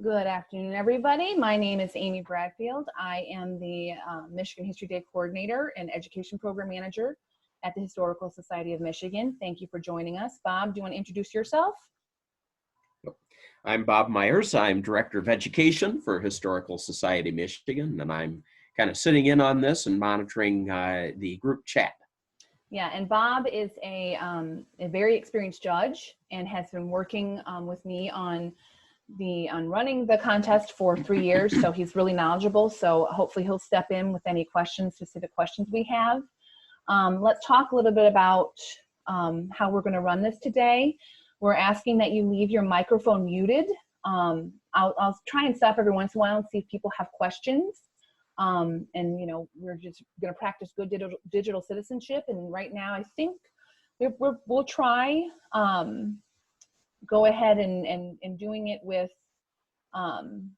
Good afternoon, everybody. My name is Amy Bradfield. I am the Michigan History Day Coordinator and Education Program Manager at the Historical Society of Michigan. Thank you for joining us. Bob, do you want to introduce yourself? I'm Bob Myers. I'm Director of Education for Historical Society of Michigan, and I'm kind of sitting in on this and monitoring the group chat. Yeah, and Bob is a very experienced judge and has been working with me on running the contest for 3 years, so he's really knowledgeable. So hopefully he'll step in with any specific questions we have. Let's talk a little bit about how we're going to run this today. We're asking that you leave your microphone muted. I'll try and stop every once in a while and see if people have questions. And we're just going to practice good digital citizenship. And right now, I think we'll try go ahead and doing it with unmuting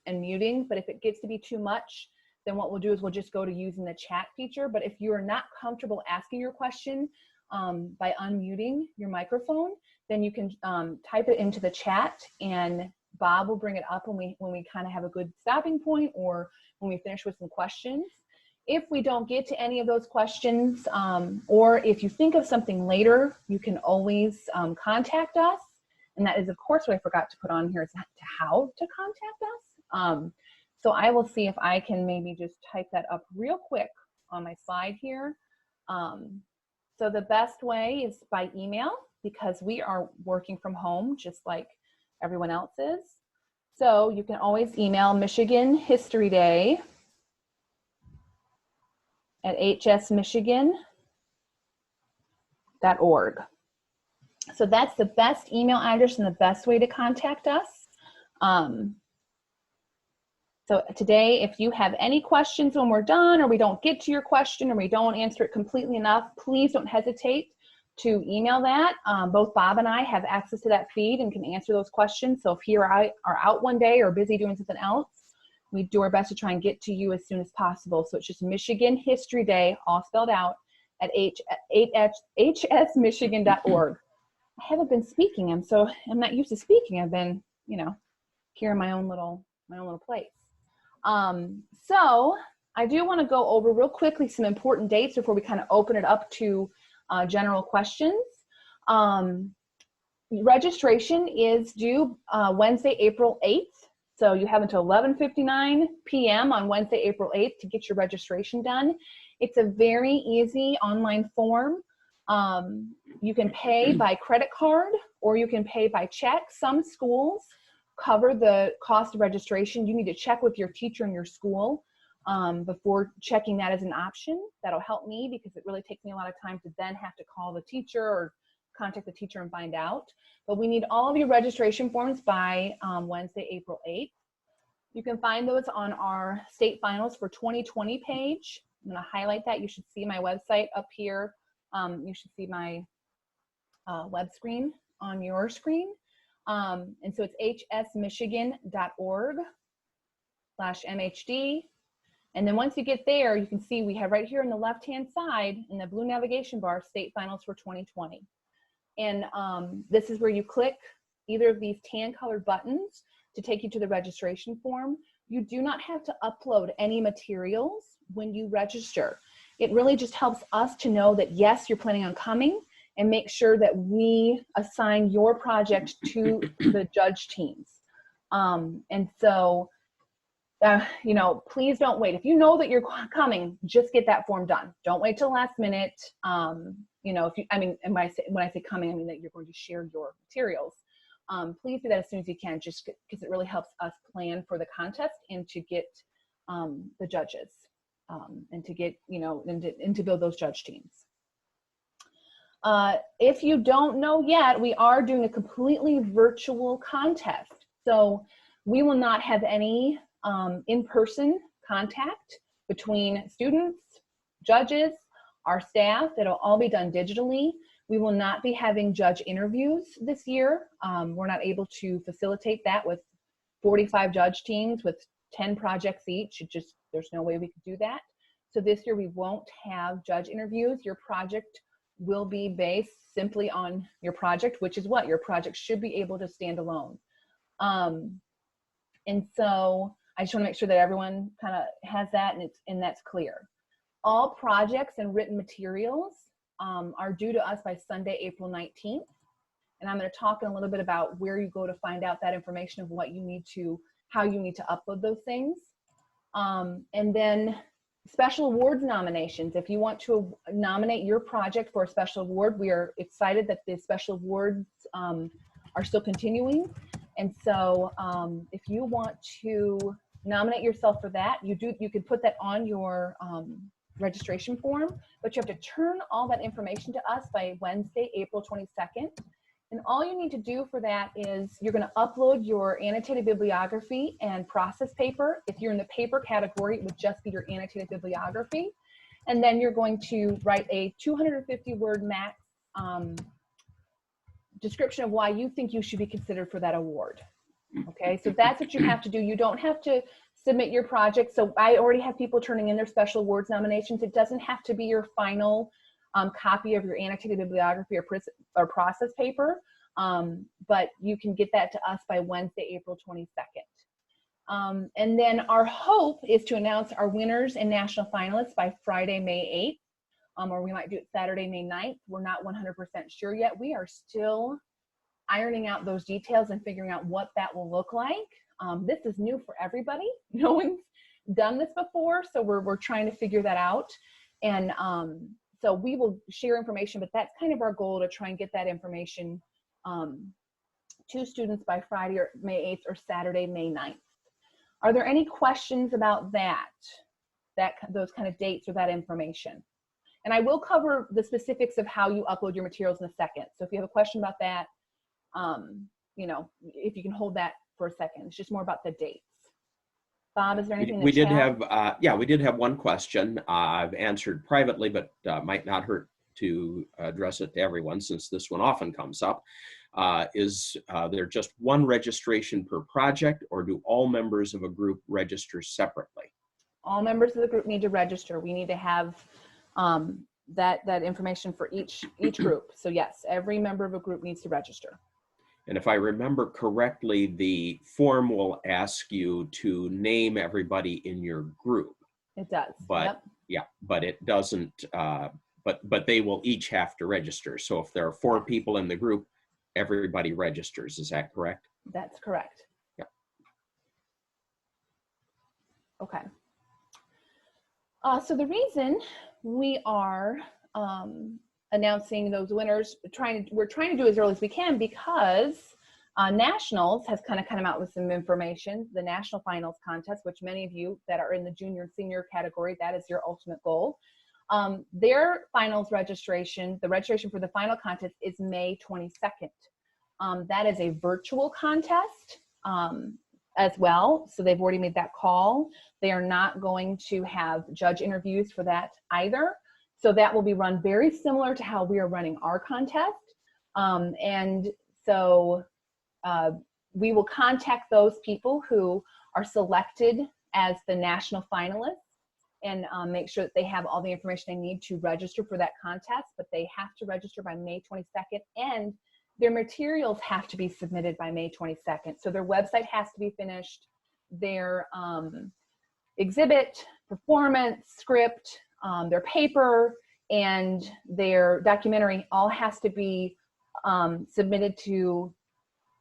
and muting. But if it gets to be too much, then what we'll do is we'll just go to using the chat feature. But if you are not comfortable asking your question by unmuting your microphone, then you can type it into the chat, and Bob will bring it up when we kind of have a good stopping point, or when we finish with some questions. If we don't get to any of those questions, or if you think of something later, you can always contact us. And that is, of course, what I forgot to put on here is how to contact us. So I will see if I can maybe just type that up real quick on my slide here. So the best way is by email, because we are working from home just like everyone else is. So you can always email Michigan History Day at hsmichigan.org. So that's the best email address and the best way to contact us. So today, if you have any questions when we're done, or we don't get to your question, or we don't answer it completely enough, please don't hesitate to email that. Both Bob and I have access to that feed and can answer those questions. So if you are out one day or busy doing something else, we do our best to try and get to you as soon as possible. So it's just Michigan History Day, all spelled out, at hsmichigan.org. I haven't been speaking. I'm not used to speaking. I've been, here in my own little place. So I do want to go over real quickly some important dates before we kind of open it up to general questions. Registration is due Wednesday, April 8th. So you have until 11:59 p.m. on Wednesday, April 8th to get your registration done. It's a very easy online form. You can pay by credit card, or you can pay by check. Some schools cover the cost of registration. You need to check with your teacher in your school before checking that as an option. That'll help me, because it really takes me a lot of time to then have to call the teacher or contact the teacher and find out. But we need all of your registration forms by Wednesday, April 8th. You can find those on our state finals for 2020 page. I'm going to highlight that. You should see my website up here. You should see my web screen on your screen. And so it's hsmichigan.org/MHD. And then once you get there, you can see we have right here on the left-hand side in the blue navigation bar, state finals for 2020. And this is where you click either of these tan colored buttons to take you to the registration form. You do not have to upload any materials when you register. It really just helps us to know that, yes, you're planning on coming, and make sure that we assign your project to the judge teams. And so, please don't wait. If you know that you're coming, just get that form done. Don't wait till last minute. And when I say coming, I mean that you're going to share your materials. Please do that as soon as you can, just because it really helps us plan for the contest and to get the judges and to get, and to build those judge teams. If you don't know yet, we are doing a completely virtual contest. So we will not have any in-person contact between students, judges, our staff. It'll all be done digitally. We will not be having judge interviews this year. We're not able to facilitate that with 45 judge teams with 10 projects each. There's no way we could do that. So this year we won't have judge interviews. Your project will be based simply on your project, which is what your project should be able to stand alone. And so I just want to make sure that everyone kind of has that and that's clear. All projects and written materials are due to us by Sunday, April 19th. And I'm going to talk in a little bit about where you go to find out that information of what you need to, how you need to upload those things. And then special awards nominations. If you want to nominate your project for a special award, we are excited that the special awards are still continuing. And so if you want to nominate yourself for that, you can put that on your registration form, but you have to turn all that information to us by Wednesday, April 22nd. And all you need to do for that is you're going to upload your annotated bibliography and process paper. If you're in the paper category, it would just be your annotated bibliography. And then you're going to write a 250-word max description of why you think you should be considered for that award. Okay, so that's what you have to do. You don't have to submit your project. So I already have people turning in their special awards nominations. It doesn't have to be your final copy of your annotated bibliography or process paper, but you can get that to us by Wednesday, April 22nd. And then our hope is to announce our winners and national finalists by Friday, May 8th, or we might do it Saturday, May 9th. We're not 100% sure yet. We are still ironing out those details and figuring out what that will look like. This is new for everybody. No one's done this before, so we're trying to figure that out. And so we will share information, but that's kind of our goal, to try and get that information to students by Friday or May 8th or Saturday, May 9th. Are there any questions about those kind of dates or that information? And I will cover the specifics of how you upload your materials in a second. So if you have a question about that, you know, if you can hold that for a second. It's just more about the dates. Bob, is there anything we did have, yeah, we did have one question I've answered privately, but might not hurt to address it to everyone since this one often comes up. Is there just one registration per project, or do all members of a group register separately? All members of the group need to register. We need to have that information for each group. So yes, every member of a group needs to register. And if I remember correctly, the form will ask you to name everybody in your group. It does. But yep. Yeah, but it doesn't, but they will each have to register. So if there are 4 people in the group, everybody registers. Is that correct? That's correct. Yeah. Okay. So the reason we are announcing those winners, we're trying to do as early as we can, because Nationals has kind of come out with some information. The National Finals Contest, which many of you that are in the junior and senior category, that is your ultimate goal. Their finals registration, the registration for the final contest, is May 22nd. That is a virtual contest as well. So they've already made that call. They are not going to have judge interviews for that either. So that will be run very similar to how we are running our contest. And so we will contact those people who are selected as the national finalists and make sure that they have all the information they need to register for that contest, but they have to register by May 22nd, and their materials have to be submitted by May 22nd. So their website has to be finished, their exhibit, performance, script, their paper, and their documentary all has to be submitted through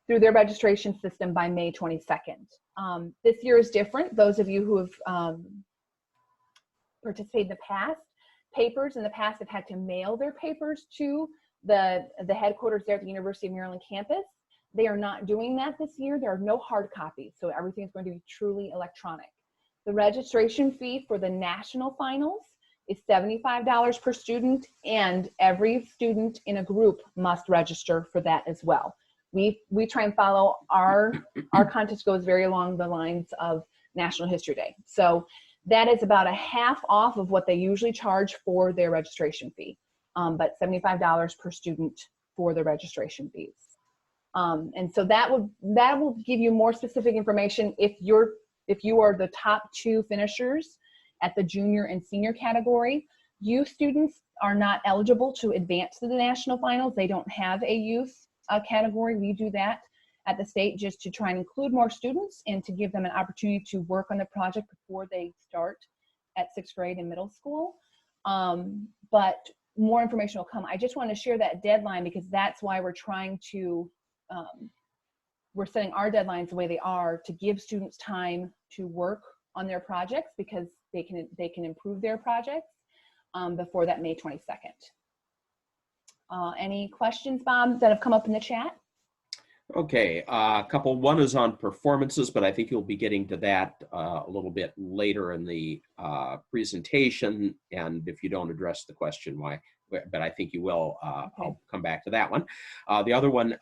their registration system by May 22nd. This year is different. Those of you who have participated in the past, papers in the past have had to mail their papers to the headquarters there at the University of Maryland campus. They are not doing that this year. There are no hard copies, so everything is going to be truly electronic. The registration fee for the national finals is $75 per student, and every student in a group must register for that as well. We try and follow our contest goes very along the lines of National History Day. So that is about a half off of what they usually charge for their registration fee, but $75 per student for the registration fees. And so that will give you more specific information if you are the top 2 finishers at the junior and senior category. Youth students are not eligible to advance to the national finals. They don't have a youth category. We do that at the state just to try and include more students and to give them an opportunity to work on the project before they start at 6th grade and middle school. But more information will come. I just want to share that deadline because that's why we're trying to, we're setting our deadlines the way they are to give students time to work on their projects because they can improve their projects before that May 22nd. Any questions, Bob, that have come up in the chat? Okay, a couple. One is on performances, but I think you'll be getting to that a little bit later in the presentation. And if you don't address the question, why? But I think you will. Okay. I'll come back to that one. The other one,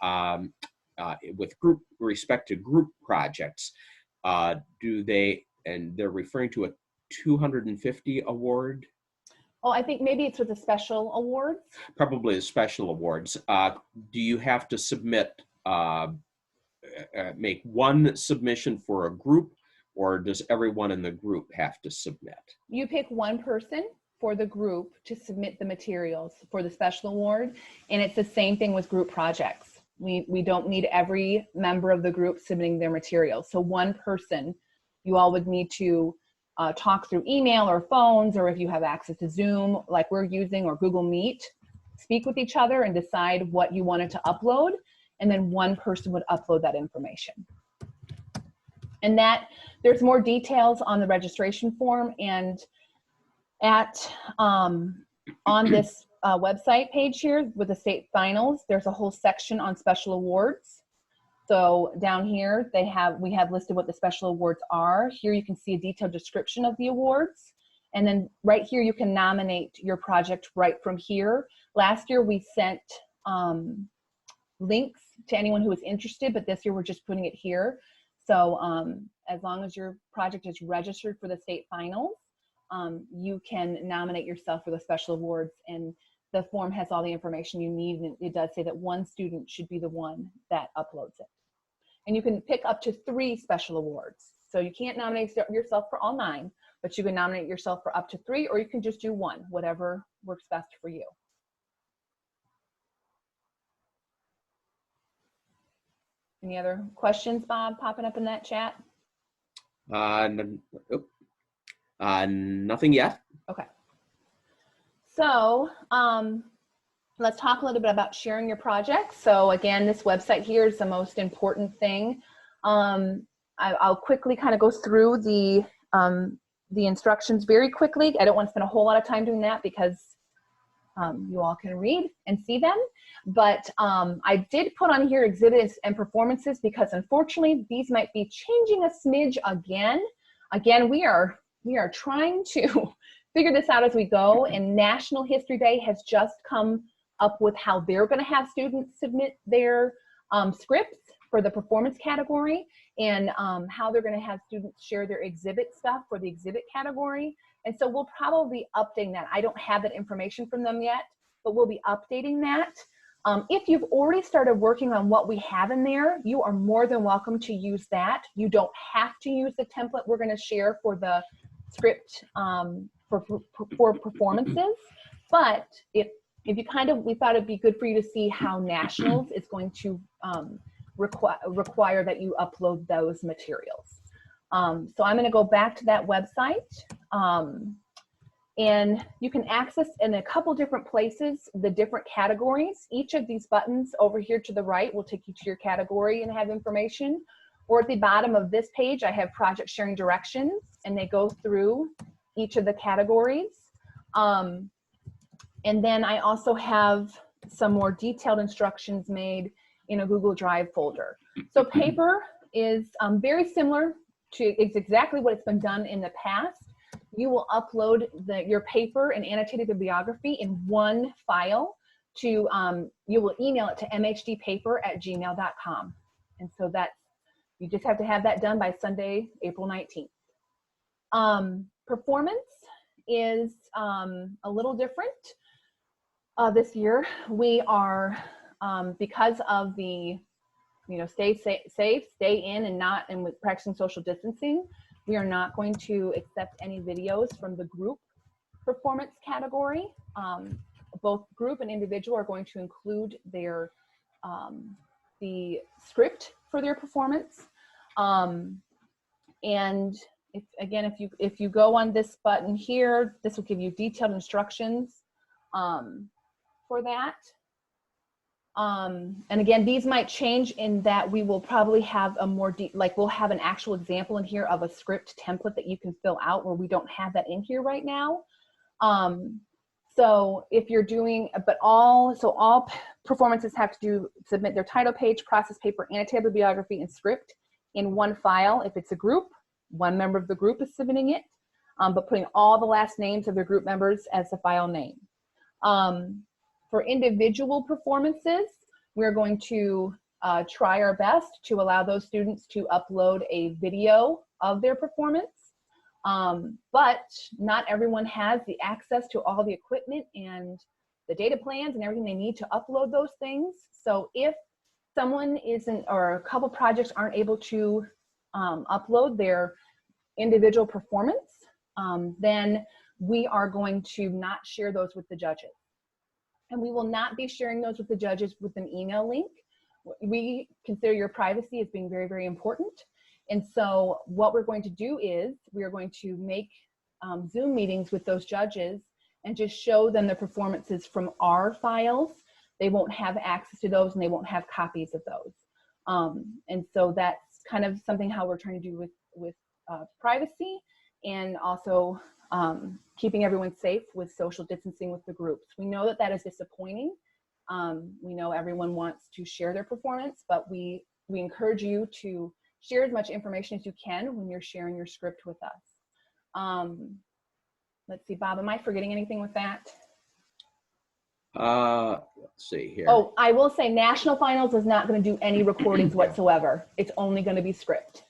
with respect to group projects, do they, and they're referring to a 250 award? Oh, I think maybe it's with the special awards. Probably the special awards. Do you have to submit, make one submission for a group, or does everyone in the group have to submit? You pick one person for the group to submit the materials for the special award, and it's the same thing with group projects. We don't need every member of the group submitting their materials. So one person, you all would need to talk through email or phones, or if you have access to Zoom like we're using or Google Meet, speak with each other and decide what you wanted to upload, and then one person would upload that information. And that there's more details on the registration form, and at on this website page here with the state finals, there's a whole section on special awards. So down here, we have listed what the special awards are. Here you can see a detailed description of the awards. And then right here, you can nominate your project right from here. Last year, we sent links to anyone who was interested, but this year we're just putting it here. So as long as your project is registered for the state finals, you can nominate yourself for the special awards, and the form has all the information you need. And it does say that one student should be the one that uploads it. And you can pick up to 3 special awards. So you can't nominate yourself for all 9, but you can nominate yourself for up to 3, or you can just do 1, whatever works best for you. Any other questions, Bob, popping up in that chat? Nothing yet. Okay. So let's talk a little bit about sharing your project. So again, this website here is the most important thing. I'll quickly kind of go through the instructions very quickly. I don't want to spend a whole lot of time doing that because you all can read and see them. But I did put on here exhibits and performances because unfortunately these might be changing a smidge again. Again, we are trying to figure this out as we go, and National History Day has just come up with how they're going to have students submit their scripts for the performance category, and how they're going to have students share their exhibit stuff for the exhibit category. And so we'll probably be updating that. I don't have that information from them yet, but we'll be updating that. If you've already started working on what we have in there, you are more than welcome to use that. You don't have to use the template we're going to share for the script for performances, but if you we thought it'd be good for you to see how Nationals is going to require that you upload those materials. So I'm going to go back to that website, and you can access in a couple different places the different categories. Each of these buttons over here to the right will take you to your category and have information. Or at the bottom of this page, I have project sharing directions, and they go through each of the categories. And then I also have some more detailed instructions made in a Google Drive folder. So paper is very similar to, it's exactly what it's been done in the past. You will upload your paper and annotated bibliography in one file to, you will email it to mhdpaper@gmail.com. And so that's, you just have to have that done by Sunday, April 19th. Performance is a little different this year. We are, because of the, stay safe, stay in and with practicing social distancing, we are not going to accept any videos from the group performance category. Both group and individual are going to include their the script for their performance. And if you go on this button here, this will give you detailed instructions for that. And again, these might change in that we will probably have a more we'll have an actual example in here of a script template that you can fill out, where we don't have that in here right now. So if you're doing, all performances have to submit their title page, process paper, annotated bibliography, and script in one file. If it's a group, one member of the group is submitting it, but putting all the last names of their group members as the file name. For individual performances, we're going to try our best to allow those students to upload a video of their performance. But not everyone has the access to all the equipment and the data plans and everything they need to upload those things. So if someone isn't, or a couple projects aren't able to upload their individual performance, then we are going to not share those with the judges. And we will not be sharing those with the judges with an email link. We consider your privacy as being very, very important. And so what we're going to do is we are going to make Zoom meetings with those judges and just show them the performances from our files. They won't have access to those, and they won't have copies of those. And so that's kind of something how we're trying to do with privacy, and also keeping everyone safe with social distancing with the groups. We know that that is disappointing. We know everyone wants to share their performance, but we encourage you to share as much information as you can when you're sharing your script with us. Let's see, Bob, am I forgetting anything with that? Let's see here. Oh, I will say National Finals is not going to do any recordings whatsoever. It's only going to be script.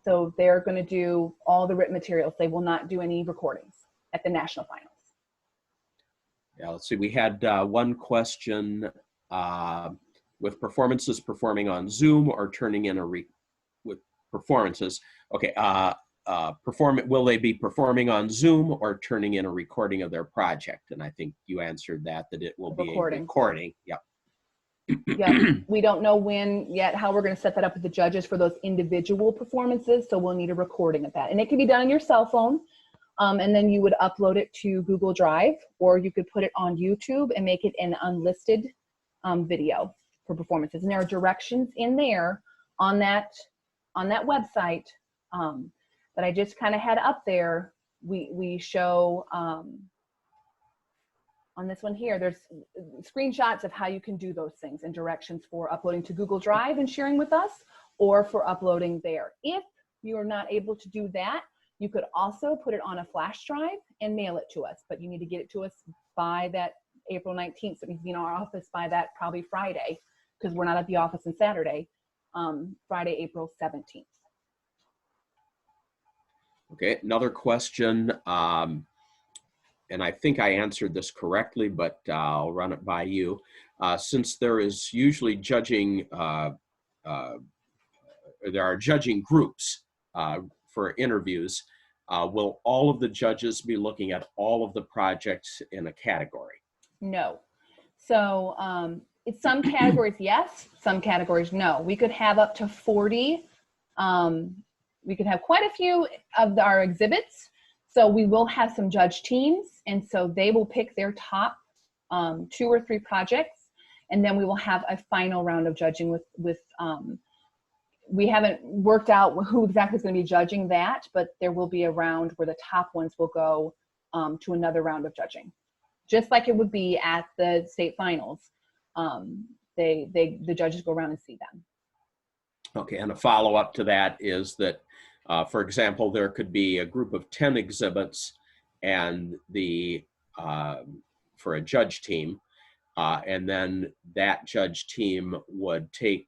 So they're going to do all the written materials. They will not do any recordings at the National Finals. Yeah, let's see. We had one question with performances performing on Zoom or turning in with performances. Okay, will they be performing on Zoom or turning in a recording of their project? And I think you answered that it will be a recording. Yep. Yeah, we don't know when yet how we're going to set that up with the judges for those individual performances. So we'll need a recording of that, and it can be done on your cell phone. And then you would upload it to Google Drive, or you could put it on YouTube and make it an unlisted video for performances. And there are directions in there on that website that I just kind of had up there. We show on this one here, there's screenshots of how you can do those things and directions for uploading to Google Drive and sharing with us, or for uploading there. If you are not able to do that, you could also put it on a flash drive and mail it to us, but you need to get it to us by that April 19th. So it needs to be in our office by that probably Friday, because we're not at the office on Saturday, Friday, April 17th. Okay, another question, and I think I answered this correctly, but I'll run it by you. Since there is usually judging, there are judging groups for interviews, will all of the judges be looking at all of the projects in a category? No. So it's some categories yes, some categories no. We could have up to 40. We could have quite a few of our exhibits. So we will have some judge teams, and so they will pick their top 2 or 3 projects, and then we will have a final round of judging with we haven't worked out who exactly is going to be judging that, but there will be a round where the top ones will go to another round of judging, just like it would be at the state finals. The judges go around and see them. Okay, and a follow-up to that is that, for example, there could be a group of 10 exhibits, and for a judge team, and then that judge team would take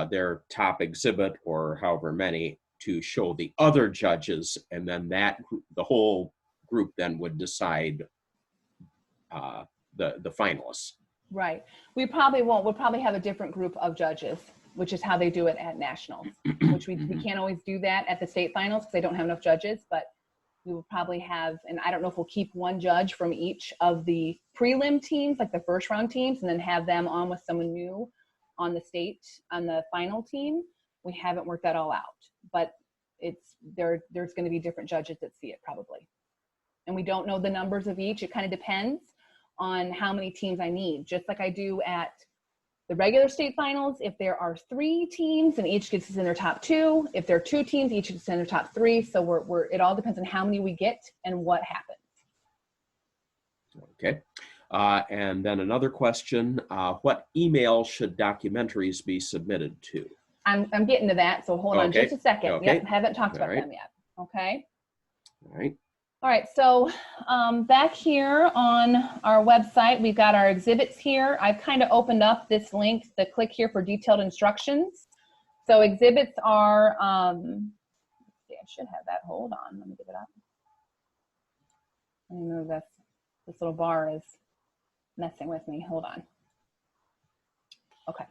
their top exhibit, or however many, to show the other judges, and then the whole group then would decide the finalists. Right. We'll probably have a different group of judges, which is how they do it at nationals, which we can't always do that at the state finals because they don't have enough judges, but we will probably have, and I don't know if we'll keep one judge from each of the prelim teams, like the first round teams, and then have them on with someone new on the final team, we haven't worked that all out. But there's going to be different judges that see it probably. And we don't know the numbers of each. It kind of depends on how many teams I need. Just like I do at the regular state finals, if there are 3 teams and each gets in their top 2, if there are 2 teams, each gets in their top 3. So it all depends on how many we get and what happens. Okay. And then another question, what email should documentaries be submitted to? I'm getting to that, so hold on just a second. Okay. Yep, haven't talked about right. them yet. Okay. All right. All right, so back here on our website, we've got our exhibits here. I've kind of opened up this link, the click here for detailed instructions. So exhibits are, see, I should have that. Hold on, let me get it up. I know this little bar is messing with me. Hold on. Okay.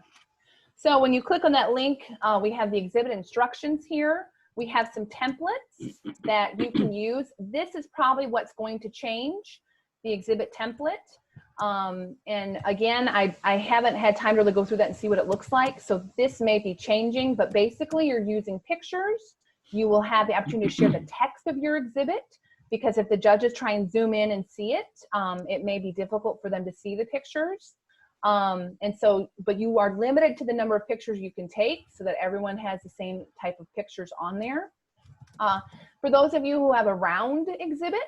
So when you click on that link, we have the exhibit instructions here. We have some templates that you can use. This is probably what's going to change, the exhibit template. And again, I haven't had time to really go through that and see what it looks like. So this may be changing, but basically you're using pictures. You will have the opportunity to share the text of your exhibit, because if the judges try and zoom in and see it, it may be difficult for them to see the pictures. And so, but you are limited to the number of pictures you can take so that everyone has the same type of pictures on there. For those of you who have a round exhibit,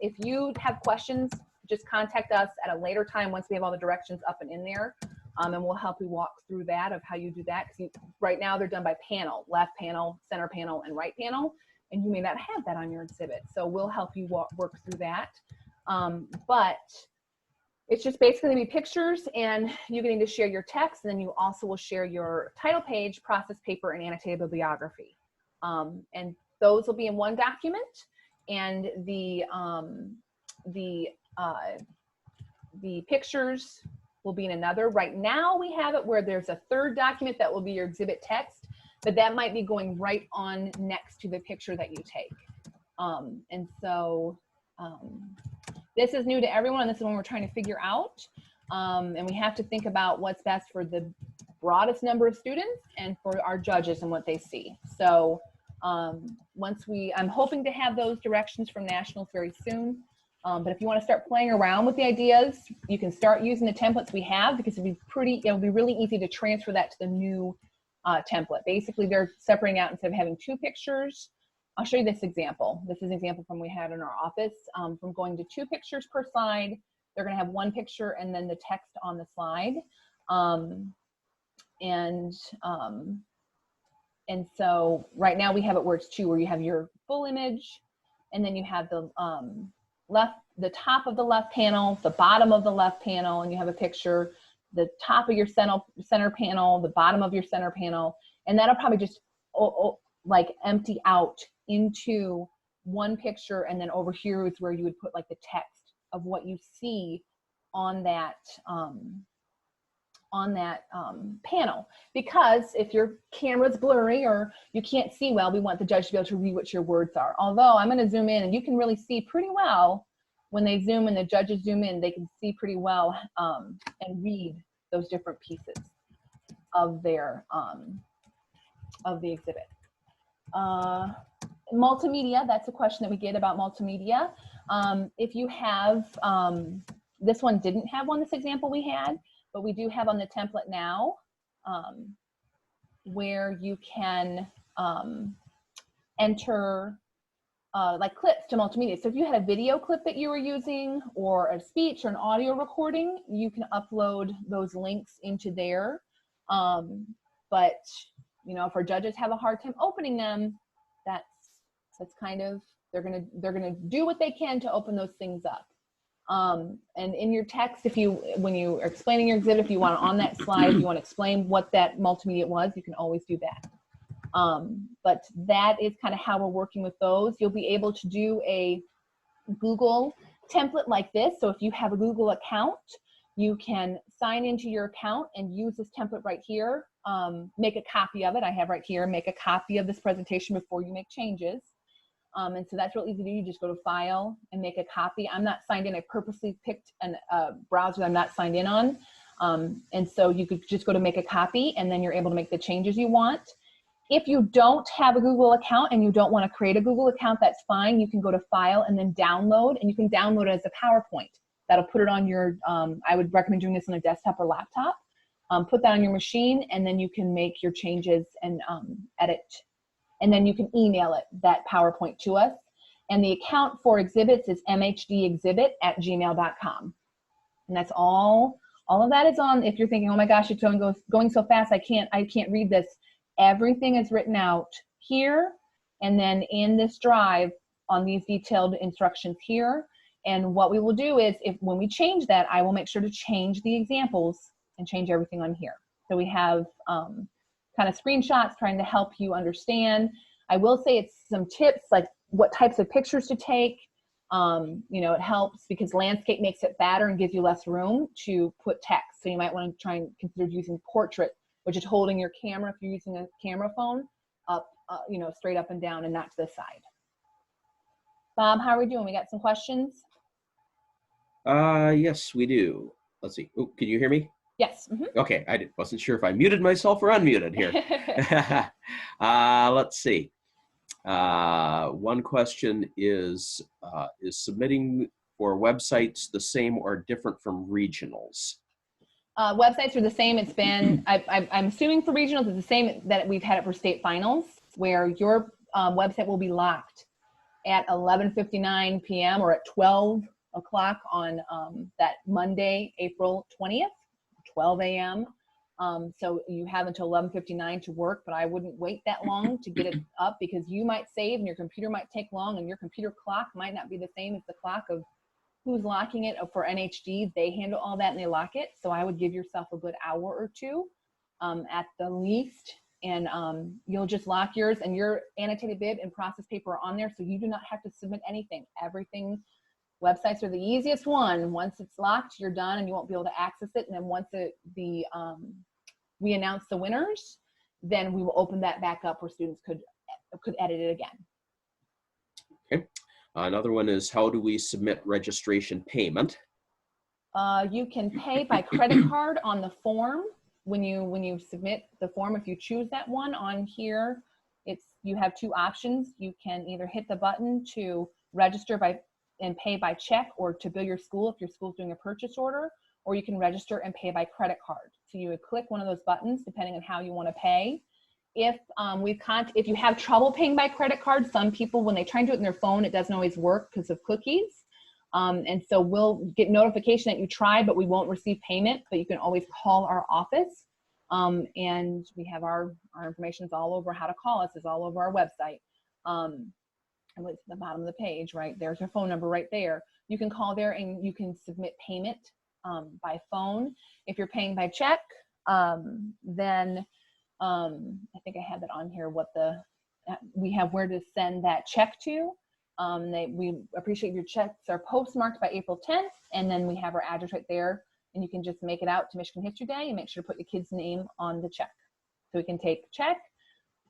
if you have questions, just contact us at a later time once we have all the directions up and in there, and we'll help you walk through that of how you do that. Because right now they're done by panel, left panel, center panel, and right panel, and you may not have that on your exhibit. So we'll help you work through that. But it's just basically gonna be pictures, and you're getting to share your text, and then you also will share your title page, process paper, and annotated bibliography. And those will be in one document, and the pictures will be in another. Right now we have it where there's a third document that will be your exhibit text, but that might be going right on next to the picture that you take. And so this is new to everyone, and this is one we're trying to figure out. And we have to think about what's best for the broadest number of students and for our judges and what they see. So I'm hoping to have those directions from nationals very soon. But if you want to start playing around with the ideas, you can start using the it'll be really easy to transfer that to the new template. Basically, they're separating out instead of having 2 pictures. I'll show you this example. This is an example from we had in our office. From going to 2 pictures per slide, they're going to have 1 picture and then the text on the slide. And so right now we have it where it's 2, where you have your full image, and then you have the top of the left panel, the bottom of the left panel, and you have a picture, the top of your center panel, the bottom of your center panel, and that'll probably just like empty out into 1 picture, and then over here is where you would put like the text of what you see on that panel. Because if your camera's blurry or you can't see well, we want the judge to be able to read what your words are. Although I'm going to zoom in, and you can really see pretty well when they zoom and the judges zoom in, they can see pretty well and read those different pieces of their of the exhibit. Multimedia, that's a question that we get about multimedia. If you have, this one didn't have one, this example we had, but we do have on the template now where you can enter like clips to multimedia. So if you had a video clip that you were using, or a speech or an audio recording, you can upload those links into there. But you know, if our judges have a hard time opening them, that's kind of, they're gonna do what they can to open those things up. And in your text, when you are explaining your exhibit, if you want on that slide, if you want to explain what that multimedia was, you can always do that. But that is kind of how we're working with those. You'll be able to do a Google template like this. So if you have a Google account, you can sign into your account and use this template right here. Make a copy of it. I have right here, make a copy of this presentation before you make changes. And so that's real easy to do. You just go to File and make a copy. I'm not signed in. I purposely picked a browser that I'm not signed in on. And so you could just go to make a copy, and then you're able to make the changes you want. If you don't have a Google account and you don't want to create a Google account, that's fine. You can go to File and then Download, and you can download it as a PowerPoint. That'll put it on your, I would recommend doing this on a desktop or laptop. Put that on your machine, and then you can make your changes and edit. And then you can email it, that PowerPoint, to us. And the account for exhibits is mhdexhibit@gmail.com. And that's all of that is on. If you're thinking, oh my gosh, it's going so fast, I can't read this. Everything is written out here, and then in this drive on these detailed instructions here. And what we will do is, when we change that, I will make sure to change the examples and change everything on here. So we have kind of screenshots trying to help you understand. I will say it's some tips, like what types of pictures to take. It helps because landscape makes it fatter and gives you less room to put text. So you might want to try and consider using portrait, which is holding your camera, if you're using a camera phone, up, straight up and down and not to the side. Bob, how are we doing? We got some questions? Yes, we do. Let's see. Oh, can you hear me? Yes. Mm-hmm. Okay, I wasn't sure if I muted myself or unmuted here. Let's see. One question is submitting for websites the same or different from regionals? Websites are the same. It's been, I'm assuming for regionals, it's the same that we've had it for state finals, where your website will be locked at 11:59 p.m. or at 12 o'clock on that Monday, April 20th, 12 a.m. So you have until 11:59 to work, but I wouldn't wait that long to get it up, because you might save and your computer might take long, and your computer clock might not be the same as the clock of who's locking it. For NHD, they handle all that and they lock it. So I would give yourself a good hour or two at the least, and you'll just lock yours, and your annotated bib and process paper are on there, so you do not have to submit anything. Everything, websites are the easiest one. Once it's locked, you're done and you won't be able to access it. And then once we announce the winners, then we will open that back up where students could edit it again. Okay. Another one is, how do we submit registration payment? You can pay by credit card on the form when you submit the form. If you choose that one on here, you have two options. You can either hit the button to register and pay by check, or to bill your school if your school's doing a purchase order, or you can register and pay by credit card. So you would click one of those buttons depending on how you want to pay. If you have trouble paying by credit card, some people, when they try and do it on their phone, it doesn't always work because of cookies. And so we'll get notification that you tried, but we won't receive payment. But you can always call our office, and we have our information is all over. How to call us is all over our website. And it's at the bottom of the page, right? There's your phone number right there. You can call there and you can submit payment by phone. If you're paying by check, then I think I have that on here, we have where to send that check to. We appreciate your checks are postmarked by April 10th, and then we have our address right there, and you can just make it out to Michigan History Day and make sure to put your kid's name on the check. So we can take check,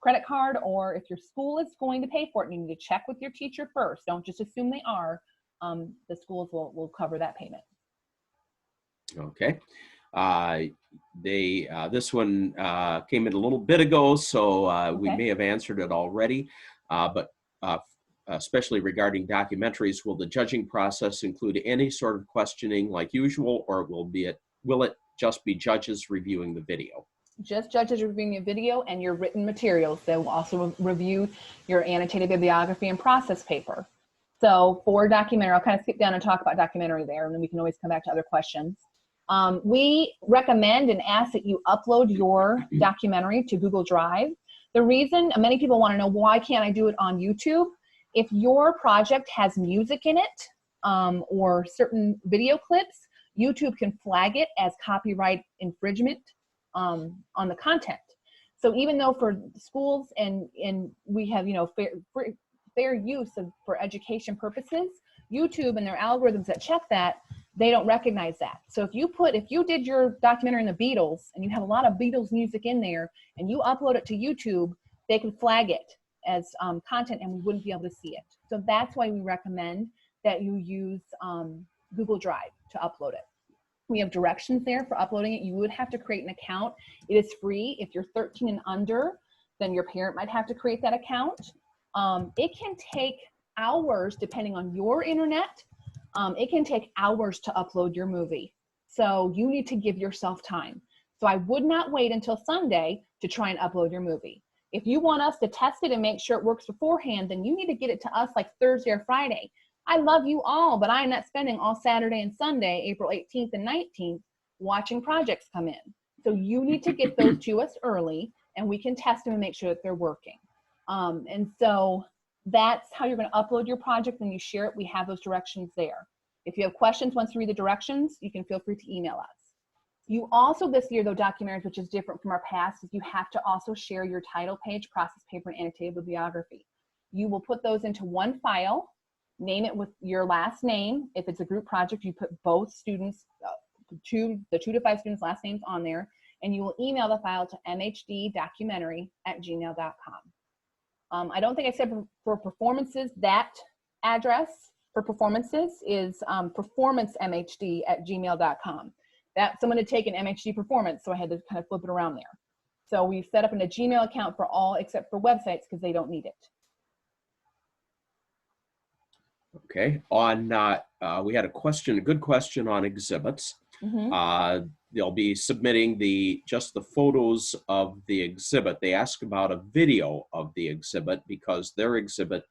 credit card, or if your school is going to pay for it, you need to check with your teacher first. Don't just assume they are. The schools will cover that payment. Okay. This one came in a little bit ago, so we may have answered it already, but especially regarding documentaries, will the judging process include any sort of questioning like usual, or will it just be judges reviewing the video? Just judges reviewing your video and your written materials. They will also review your annotated bibliography and process paper. So for documentary, I'll kind of skip down and talk about documentary there, and then we can always come back to other questions. We recommend and ask that you upload your documentary to Google Drive. The reason, many people want to know, why can't I do it on YouTube? If your project has music in it or certain video clips, YouTube can flag it as copyright infringement on the content. So even though for schools and we have, fair use for education purposes, YouTube and their algorithms that check that, they don't recognize that. So if you did your documentary on the Beatles and you have a lot of Beatles music in there and you upload it to YouTube, they can flag it as content and we wouldn't be able to see it. So that's why we recommend that you use Google Drive to upload it. We have directions there for uploading it. You would have to create an account. It is free. If you're 13 and under, then your parent might have to create that account. It can take hours depending on your internet. It can take hours to upload your movie. So you need to give yourself time. So I would not wait until Sunday to try and upload your movie. If you want us to test it and make sure it works beforehand, then you need to get it to us like Thursday or Friday. I love you all, but I'm not spending all Saturday and Sunday, April 18th and 19th, watching projects come in. So you need to get those to us early, and we can test them and make sure that they're working. And so that's how you're going to upload your project. When you share it, we have those directions there. If you have questions once you read the directions, you can feel free to email us. You also this year, though, documentaries, which is different from our past, is you have to also share your title page, process paper, and annotated bibliography. You will put those into one file, name it with your last name. If it's a group project, you put both students, the 2 to 5 students' last names on there, and you will email the file to mhddocumentary@gmail.com. I don't think I said for performances, that address for performances is performancemhd@gmail.com. That someone had taken MHD performance, so I had to kind of flip it around there. So we've set up a Gmail account for all except for websites because they don't need it. Okay. On we had a good question on exhibits. They'll be submitting just the photos of the exhibit. They ask about a video of the exhibit because their exhibit,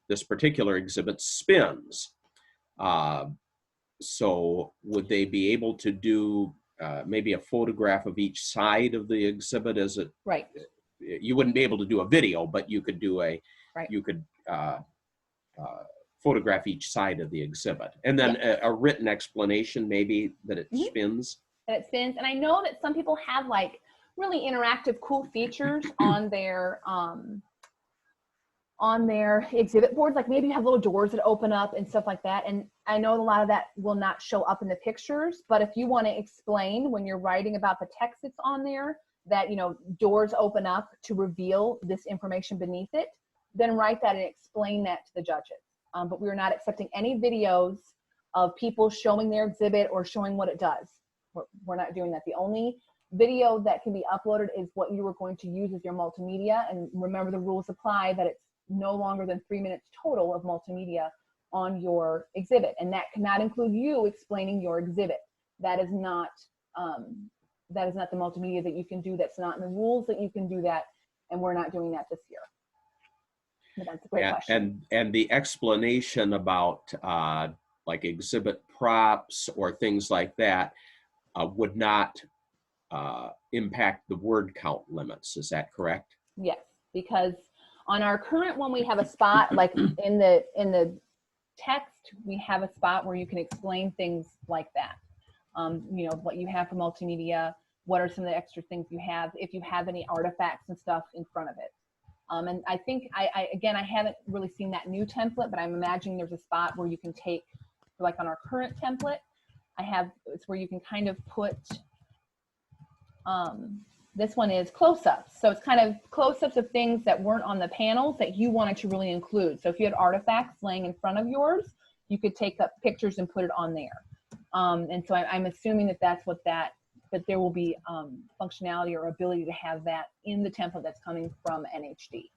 this particular exhibit, spins. So would they be able to do maybe a photograph of each side of the exhibit as it? Right. You wouldn't be able to do a video, but you could do you could photograph each side of the exhibit, and then a written explanation maybe that it spins. That it spins, and I know that some people have like really interactive, cool features on their exhibit boards. Like maybe you have little doors that open up and stuff like that. And I know a lot of that will not show up in the pictures, but if you want to explain when you're writing about the text that's on there that, you know, doors open up to reveal this information beneath it, then write that and explain that to the judges. But we are not accepting any videos of people showing their exhibit or showing what it does. We're not doing that. The only video that can be uploaded is what you were going to use as your multimedia. And remember, the rules apply that it's no longer than 3 minutes total of multimedia on your exhibit. And that cannot include you explaining your exhibit. That is not the multimedia that you can do. That's not in the rules that you can do that. And we're not doing that this year. But that's a great question. And the explanation about like exhibit props or things like that would not impact the word count limits. Is that correct? Yes, because on our current one, we have a spot like in the text, we have a spot where you can explain things like that. You know, what you have for multimedia, what are some of the extra things you have, if you have any artifacts and stuff in front of it. And I think, I haven't really seen that new template, but I'm imagining there's a spot where you can take, like on our current template, it's where you can kind of put, this one is close-ups. So it's kind of close-ups of things that weren't on the panels that you wanted to really include. So if you had artifacts laying in front of yours, you could take up pictures and put it on there. And so I'm assuming that there will be functionality or ability to have that in the template that's coming from NHD.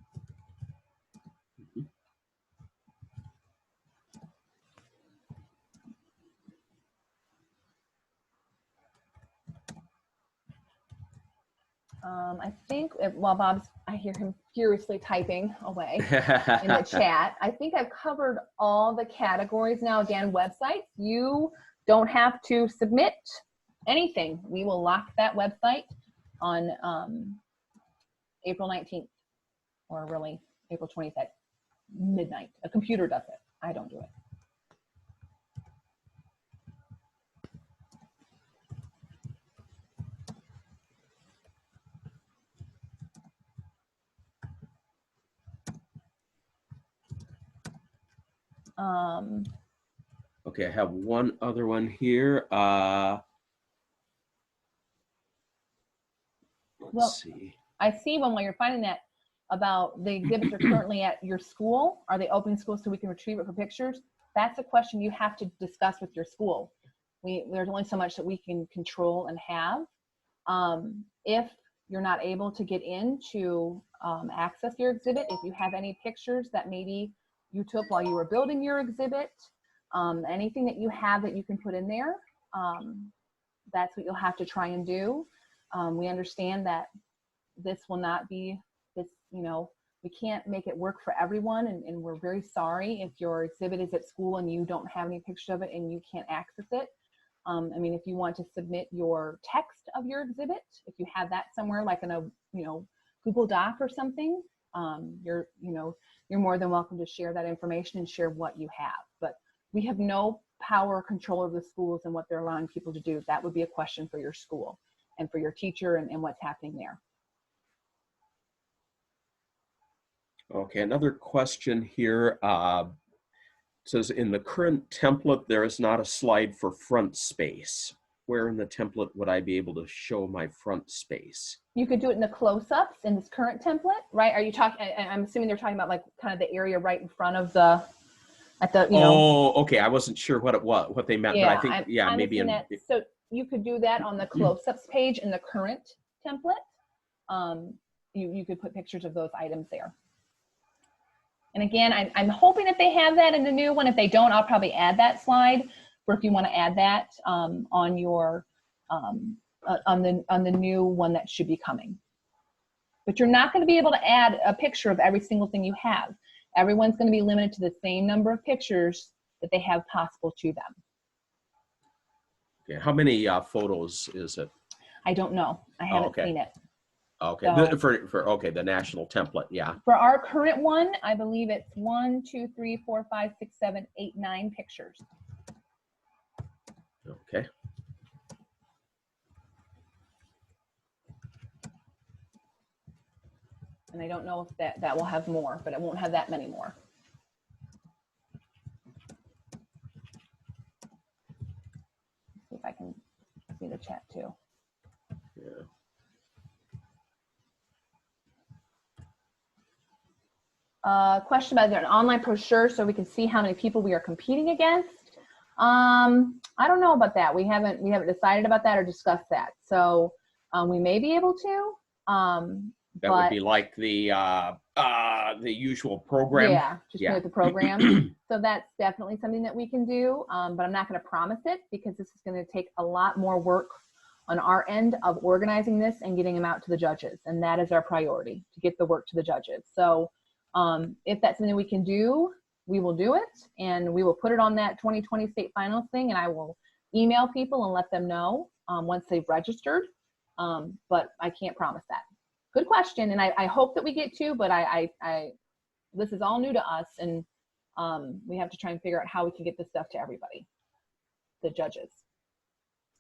I think while I hear him furiously typing away in the chat, I think I've covered all the categories now. Again, websites, you don't have to submit anything. We will lock that website on April 19th, or really April 20th at midnight. A computer does it. I don't do it. Okay, I have one other one here. Let's see. I see one while you're finding that about the exhibits are currently at your school. Are they open school so we can retrieve it for pictures? That's a question you have to discuss with your school. There's only so much that we can control and have. If you're not able to get in to access your exhibit, if you have any pictures that maybe you took while you were building your exhibit, anything that you have that you can put in there, that's what you'll have to try and do. We understand that this will not be this, we can't make it work for everyone, and we're very sorry if your exhibit is at school and you don't have any pictures of it and you can't access it. I mean, if you want to submit your text of your exhibit, if you have that somewhere like in a, Google Doc or something, you're more than welcome to share that information and share what you have. But we have no power or control over the schools and what they're allowing people to do. That would be a question for your school and for your teacher and what's happening there. Okay, another question here. Says, in the current template, there is not a slide for front space. Where in the template would I be able to show my front space? You could do it in the close-ups in this current template, right? Are you talking, I'm assuming they're talking about like kind of the area right in front of Oh, okay. I wasn't sure what they meant, yeah, but I think, I'm maybe in. that, so you could do that on the close-ups page in the current template. You could put pictures of those items there. And again, I'm hoping that they have that in the new one. If they don't, I'll probably add that slide, or if you want to add that on your on the new one that should be coming. But you're not going to be able to add a picture of every single thing you have. Everyone's going to be limited to the same number of pictures that they have possible to them. Okay, how many photos is it? I don't know. I haven't seen it. Okay, So, for the national template, yeah. For our current one, I believe it's 1, 2, 3, 4, 5, 6, 7, 8, 9 pictures. Okay. And I don't know if that will have more, but it won't have that many more. Let's see if I can see the chat too. Yeah. Question about, is there an online brochure so we can see how many people we are competing against? I don't know about that. We haven't decided about that or discussed that. So we may be able to. That would be like the usual program. Yeah, just with the program. So that's definitely something that we can do, but I'm not going to promise it because this is going to take a lot more work on our end of organizing this and getting them out to the judges. And that is our priority, to get the work to the judges. So if that's something we can do, we will do it, and we will put it on that 2020 state finals thing, and I will email people and let them know once they've registered, but I can't promise that. Good question, and I hope that we get to, but this is all new to us, and we have to try and figure out how we can get this stuff to everybody, the judges.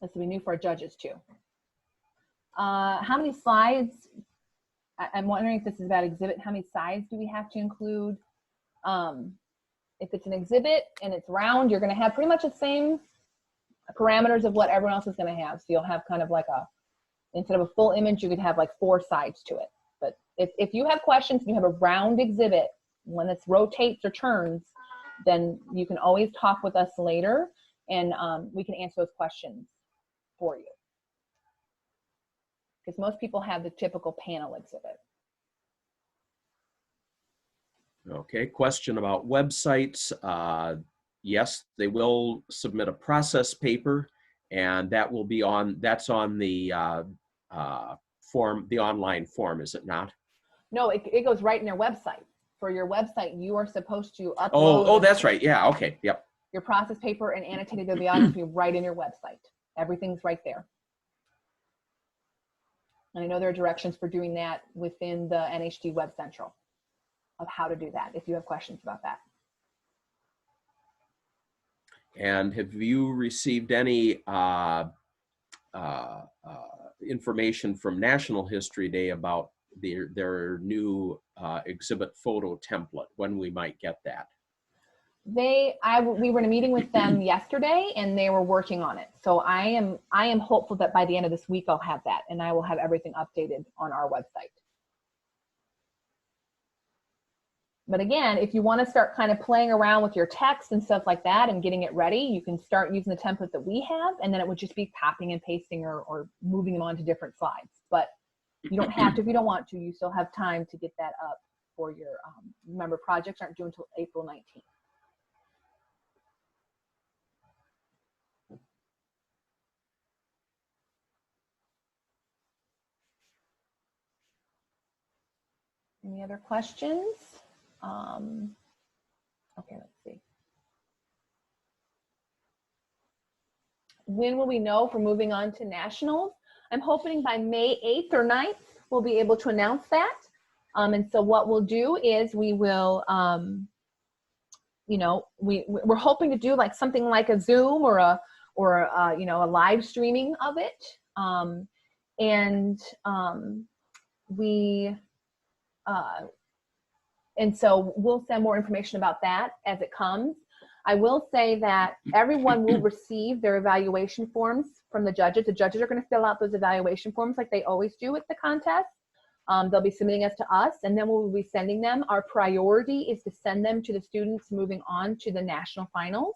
This will be new for our judges too. How many slides? I'm wondering if this is about exhibit. How many sides do we have to include? If it's an exhibit and it's round, you're going to have pretty much the same parameters of what everyone else is going to have. So you'll have kind of like instead of a full image, you could have like 4 sides to it. But if you have questions and you have a round exhibit, one that rotates or turns, then you can always talk with us later, and we can answer those questions for you. Because most people have the typical panel exhibit. Okay, question about websites. Yes, they will submit a process paper, and that will be that's on the form, the online form, is it not? No, it goes right in their website. For your website, you are supposed to upload. Oh, that's right. Yeah, okay, yep. Your process paper and annotated bibliography right in your website. Everything's right there. And I know there are directions for doing that within the NHD Web Central of how to do that, if you have questions about that. And have you received any information from National History Day about their new exhibit photo template, when we might get that? We were in a meeting with them yesterday, and they were working on it. So I am hopeful that by the end of this week I'll have that, and I will have everything updated on our website. But again, if you want to start kind of playing around with your text and stuff like that and getting it ready, you can start using the template that we have, and then it would just be copying and pasting or moving them onto different slides. But you don't have to if you don't want to. You still have time to get that up for your, remember, projects aren't due until April 19th. Any other questions? Okay, let's see. When will we know if we're moving on to nationals? I'm hoping by May 8th or 9th, we'll be able to announce that. And so what we'll do is we will, you know, we're hoping to do like something like a Zoom or a you know, a live streaming of it. And so we'll send more information about that as it comes. I will say that everyone will receive their evaluation forms from the judges. The judges are going to fill out those evaluation forms like they always do with the contest. They'll be submitting us to us, and then we'll be sending them. Our priority is to send them to the students moving on to the national finals,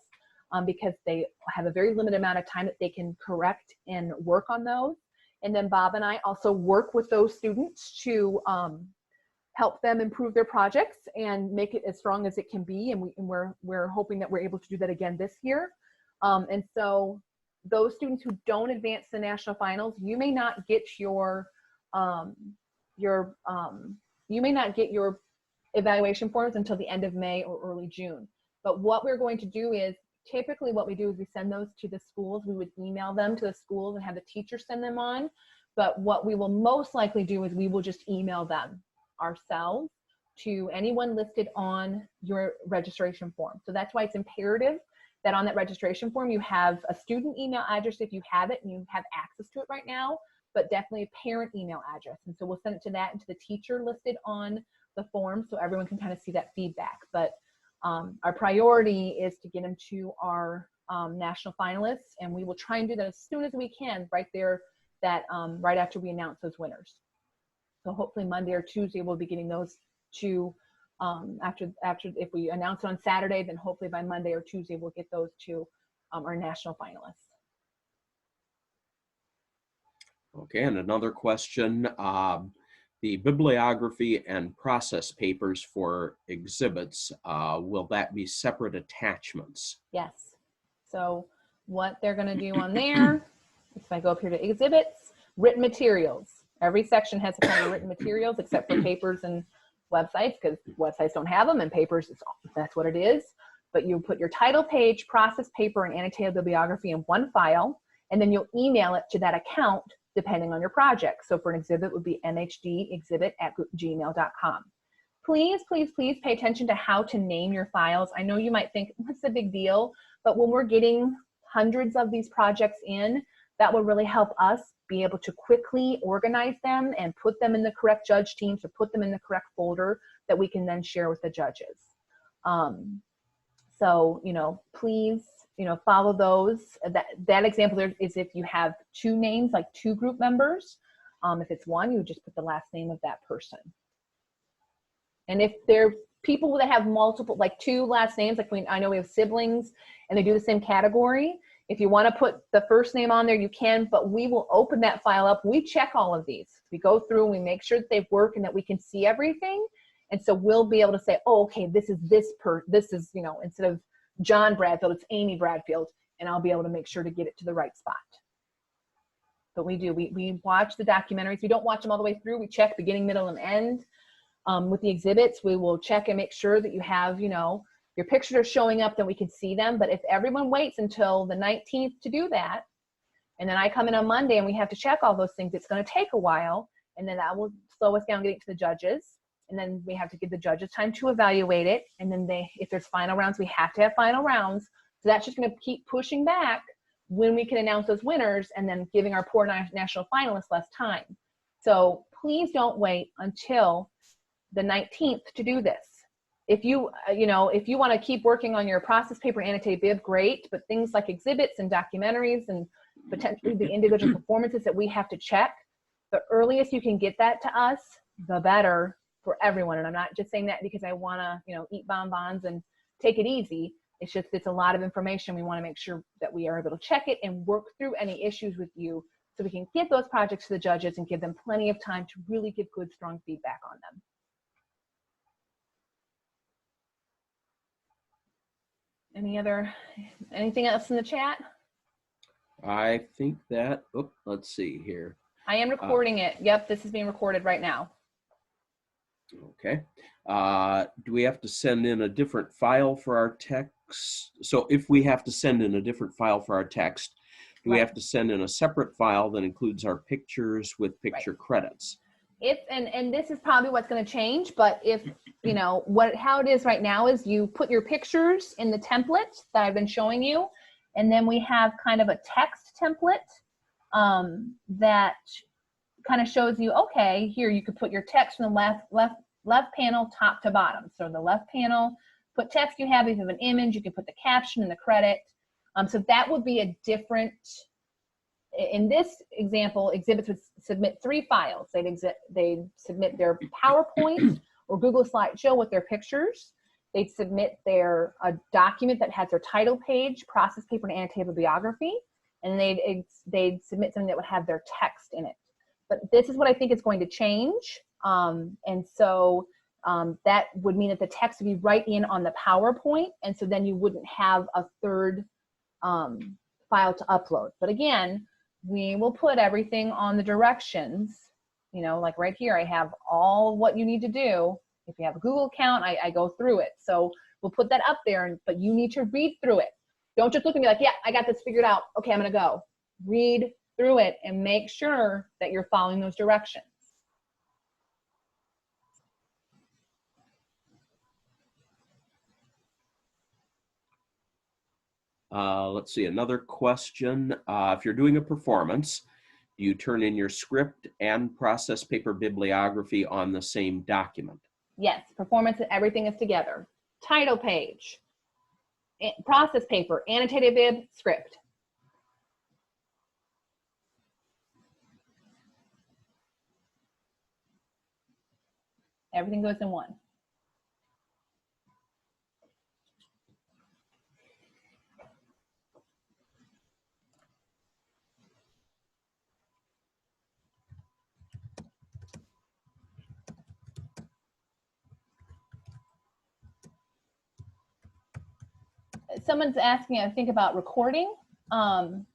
because they have a very limited amount of time that they can correct and work on those. And then Bob and I also work with those students to help them improve their projects and make it as strong as it can be. And we're hoping that we're able to do that again this year. And so those students who don't advance to the national finals, you may not get your evaluation forms until the end of May or early June. But what we're going to do is, typically what we do is we send those to the schools. We would email them to the schools and have the teacher send them on. But what we will most likely do is we will just email them ourselves to anyone listed on your registration form. So that's why it's imperative that on that registration form you have a student email address if you have it and you have access to it right now, but definitely a parent email address. And so we'll send it to that and to the teacher listed on the form so everyone can kind of see that feedback. But our priority is to get them to our national finalists, and we will try and do that as soon as we can right there, that right after we announce those winners. So hopefully Monday or Tuesday we'll be getting those to, after if we announce it on Saturday, then hopefully by Monday or Tuesday we'll get those to our national finalists. Okay, and another question. The bibliography and process papers for exhibits, will that be separate attachments? Yes. So what they're going to do on there, if I go up here to exhibits, written materials. Every section has a kind of written materials except for papers and websites, because websites don't have them, and papers, that's what it is. But you put your title page, process paper, and annotated bibliography in one file, and then you'll email it to that account depending on your project. So for an exhibit, it would be mhdexhibit@gmail.com. Please, please, please pay attention to how to name your files. I know you might think, what's the big deal? But when we're getting hundreds of these projects in, that will really help us be able to quickly organize them and put them in the correct judge teams, or put them in the correct folder that we can then share with the judges. So, you know, please, you know, follow those. That example there is if you have two names, like two group members. If it's one, you would just put the last name of that person. And if they're people that have multiple, like two last names, like I know we have siblings and they do the same category. If you want to put the first name on there, you can, but we will open that file up. We check all of these. We go through and we make sure that they work and that we can see everything. And so we'll be able to say, oh, okay, this is, you know, instead of John Bradfield, it's Amy Bradfield, and I'll be able to make sure to get it to the right spot. But we do, we watch the documentaries. We don't watch them all the way through. We check beginning, middle, and end. With the exhibits, we will check and make sure that you have, you know, your pictures are showing up, then we can see them. But if everyone waits until the 19th to do that, and then I come in on Monday and we have to check all those things, it's going to take a while, and then that will slow us down getting to the judges. And then we have to give the judges time to evaluate it. And then if there's final rounds, we have to have final rounds. So that's just going to keep pushing back when we can announce those winners, and then giving our poor national finalists less time. So please don't wait until the 19th to do this. If you, if you want to keep working on your process paper annotated bib, great, but things like exhibits and documentaries and potentially the individual performances that we have to check, the earliest you can get that to us, the better for everyone. And I'm not just saying that because I want to, eat bonbons and take it easy. It's just, it's a lot of information. We want to make sure that we are able to check it and work through any issues with you so we can give those projects to the judges and give them plenty of time to really give good, strong feedback on them. Anything else in the chat? I think that, let's see here. I am recording it. Yep, this is being recorded right now. Okay. Do we have to send in a different file for our text? So if we have to send in a different file for our text, do we have to send in a separate file that includes our pictures with picture credits? And this is probably what's going to change, but if, how it is right now is you put your pictures in the template that I've been showing you, and then we have kind of a text template that kind of shows you, okay, here you could put your text in the left panel, top to bottom. So the left panel, put text you have. If you have an image, you can put the caption and the credit. So that would be a different, in this example, exhibits would submit 3 files. They'd submit their PowerPoint or Google Slideshow with their pictures. They'd submit a document that has their title page, process paper, and annotated bibliography. And they'd submit something that would have their text in it. But this is what I think is going to change. And so that would mean that the text would be right in on the PowerPoint. And so then you wouldn't have a third file to upload. But again, we will put everything on the directions, like right here, I have all what you need to do. If you have a Google account, I go through it. So we'll put that up there, but you need to read through it. Don't just look at me like, yeah, I got this figured out. Okay, I'm going to go. Read through it and make sure that you're following those directions. Let's see, another question. If you're doing a performance, do you turn in your script and process paper bibliography on the same document? Yes, performance, everything is together. Title page, process paper, annotated bib, script. Everything goes in one. Someone's asking, I think, about recording. The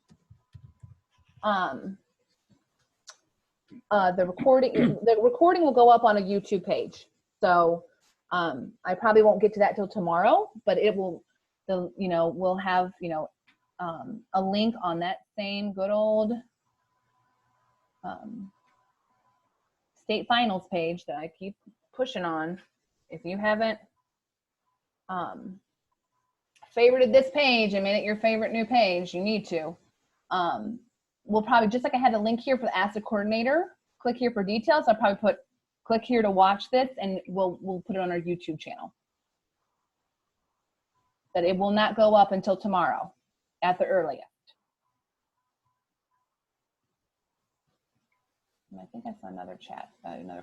recording will go up on a YouTube page. So I probably won't get to that till tomorrow, but it will, we'll have, a link on that same good old state finals page that I keep pushing on. If you haven't favorited this page and made it your favorite new page, you need to. We'll probably, just like I had the link here for the Ask the Coordinator, click here for details. I'll probably click here to watch this, and we'll put it on our YouTube channel. But it will not go up until tomorrow at the earliest. And I think I saw another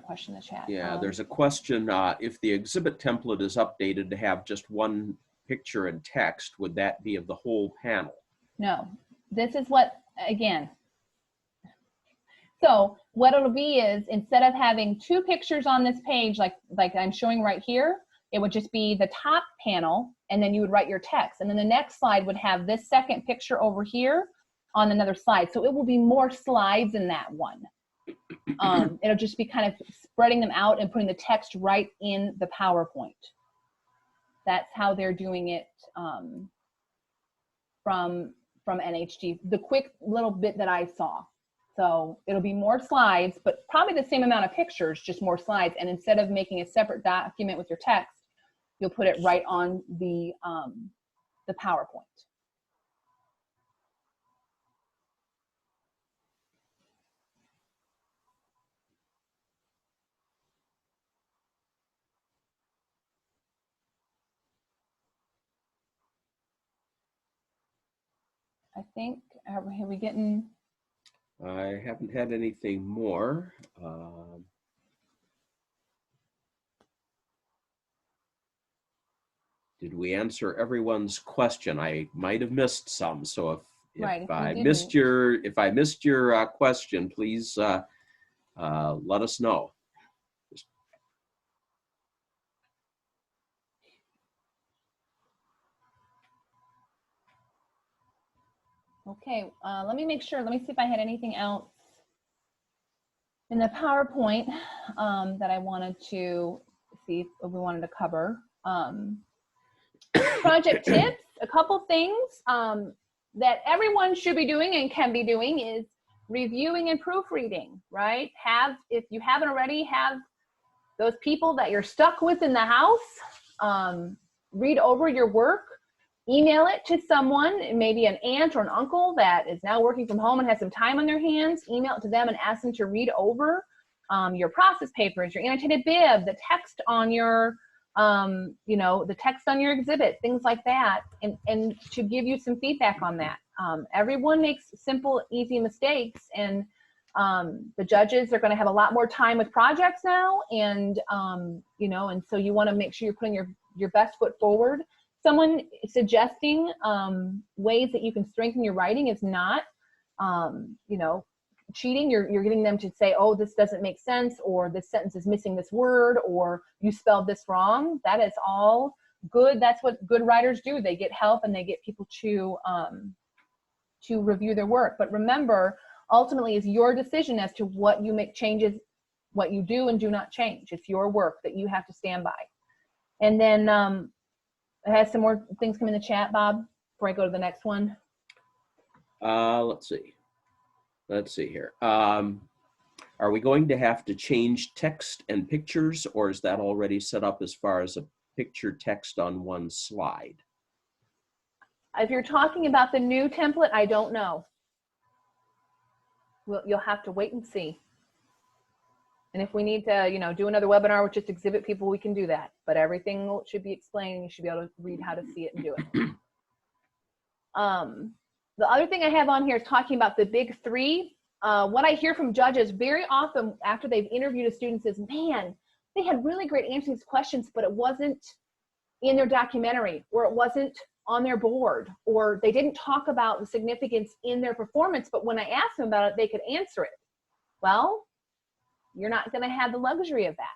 question in the chat. Yeah, there's a question. If the exhibit template is updated to have just one picture and text, would that be of the whole panel? No, this is what, again, so what it'll be is, instead of having 2 pictures on this page, like I'm showing right here, it would just be the top panel, and then you would write your text. And then the next slide would have this second picture over here on another slide. So it will be more slides in that one. It'll just be kind of spreading them out and putting the text right in the PowerPoint. That's how they're doing it from NHG, the quick little bit that I saw. So it'll be more slides, but probably the same amount of pictures, just more slides. And instead of making a separate document with your text, you'll put it right on the PowerPoint. I think, are we getting? I haven't had anything more. did we answer everyone's question? I might have missed some. So Right, if if we I didn't. missed your question, please let us know. Okay, let me make sure. Let me see if I had anything else in the PowerPoint that I wanted to see if we wanted to cover. Project tips, a couple things that everyone should be doing and can be doing is reviewing and proofreading, right? If you haven't already, have those people that you're stuck with in the house read over your work, email it to someone, maybe an aunt or an uncle that is now working from home and has some time on their hands. Email it to them and ask them to read over your process papers, your annotated bib, the text on your the text on your exhibit, things like that, and to give you some feedback on that. Everyone makes simple, easy mistakes, and the judges are going to have a lot more time with projects now, and and so you want to make sure you're putting your best foot forward. Someone suggesting ways that you can strengthen your writing is not cheating. You're getting them to say, oh, this doesn't make sense, or this sentence is missing this word, or you spelled this wrong. That is all good. That's what good writers do. They get help and they get people to review their work. But remember, ultimately, it's your decision as to what you make changes, what you do and do not change. It's your work that you have to stand by. And then I had some more things come in the chat, Bob, before I go to the next one. Let's see here. Are we going to have to change text and pictures, or is that already set up as far as a picture text on one slide? If you're talking about the new template, I don't know. You'll have to wait and see. And if we need to, do another webinar with just exhibit people, we can do that. But everything should be explained, and you should be able to read how to see it and do it. The other thing I have on here is talking about the big three. What I hear from judges very often after they've interviewed a student is, man, they had really great answers to these questions, but it wasn't in their documentary, or it wasn't on their board, or they didn't talk about the significance in their performance, but when I asked them about it, they could answer it. Well, you're not going to have the luxury of that.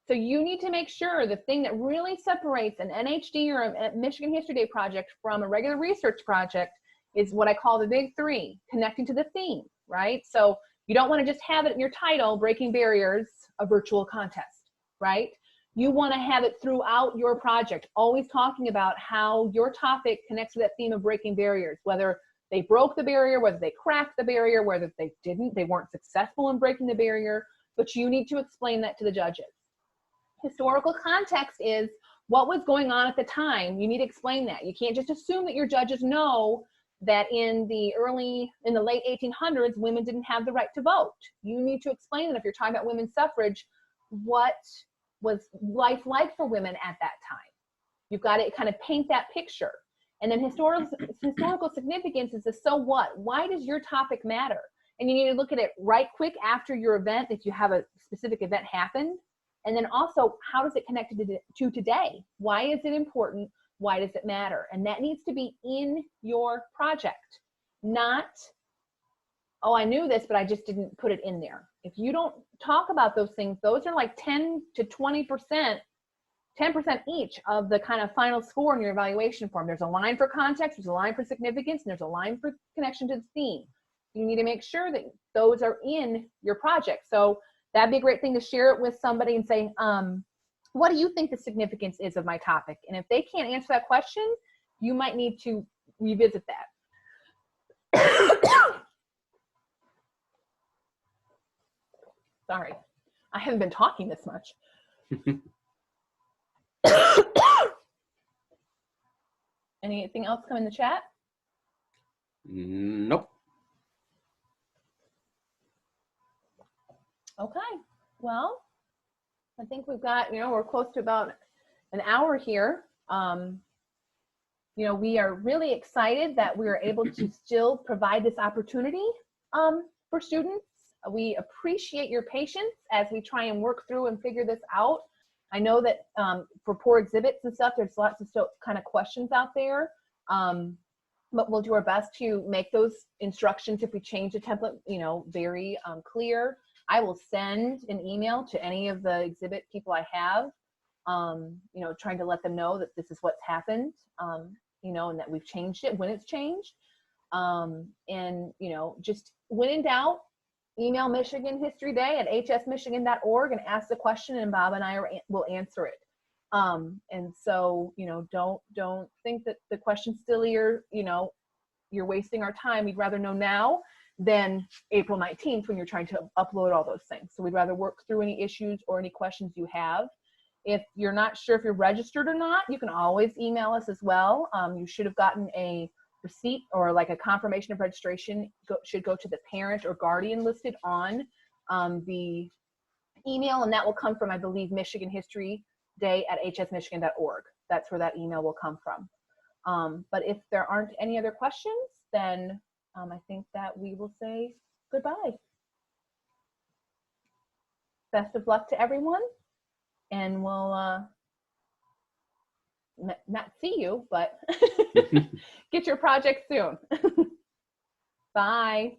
So you need to make sure the thing that really separates an NHD or a Michigan History Day project from a regular research project is what I call the big three, connecting to the theme, right? So you don't want to just have it in your title, Breaking Barriers, a virtual contest, right? You want to have it throughout your project, always talking about how your topic connects to that theme of breaking barriers, whether they broke the barrier, whether they cracked the barrier, whether they weren't successful in breaking the barrier, but you need to explain that to the judges. Historical context is what was going on at the time. You need to explain that. You can't just assume that your judges know that in the late 1800s, women didn't have the right to vote. You need to explain that if you're talking about women's suffrage, what was life like for women at that time? You've got to kind of paint that picture. And then historical significance is the so what? Why does your topic matter? And you need to look at it right quick after your event if you have a specific event happen. And then also, how does it connect to today? Why is it important? Why does it matter? And that needs to be in your project, not, oh, I knew this, but I just didn't put it in there. If you don't talk about those things, those are like 10 to 20%, 10% each of the kind of final score in your evaluation form. There's a line for context, there's a line for significance, and there's a line for connection to the theme. You need to make sure that those are in your project. So that'd be a great thing to share it with somebody and say, what do you think the significance is of my topic? And if they can't answer that question, you might need to revisit that. Sorry, I haven't been talking this much. Anything else come in the chat? Nope. Okay, well, I think we've got, we're close to about an hour here. We are really excited that we are able to still provide this opportunity for students. We appreciate your patience as we try and work through and figure this out. I know that for poor exhibits and stuff, there's lots of still kind of questions out there. But we'll do our best to make those instructions, if we change the template, you know, very clear. I will send an email to any of the exhibit people I have, you know, trying to let them know that this is what's happened, you know, and that we've changed it when it's changed. And, you know, just when in doubt, email Michigan History Day at hsmichigan.org and ask the question, and Bob and I will answer it. And so, you know, don't think that the question's silly, or, you know, you're wasting our time. We'd rather know now than April 19th when you're trying to upload all those things. So we'd rather work through any issues or any questions you have. If you're not sure if you're registered or not, you can always email us as well. You should have gotten a receipt or like a confirmation of registration. Should go to the parent or guardian listed on the email, and that will come from, I believe, Michigan History Day at hsmichigan.org. That's where that email will come from. But if there aren't any other questions, then I think that we will say goodbye. Best of luck to everyone, and we'll not see you, but get your project soon. Bye.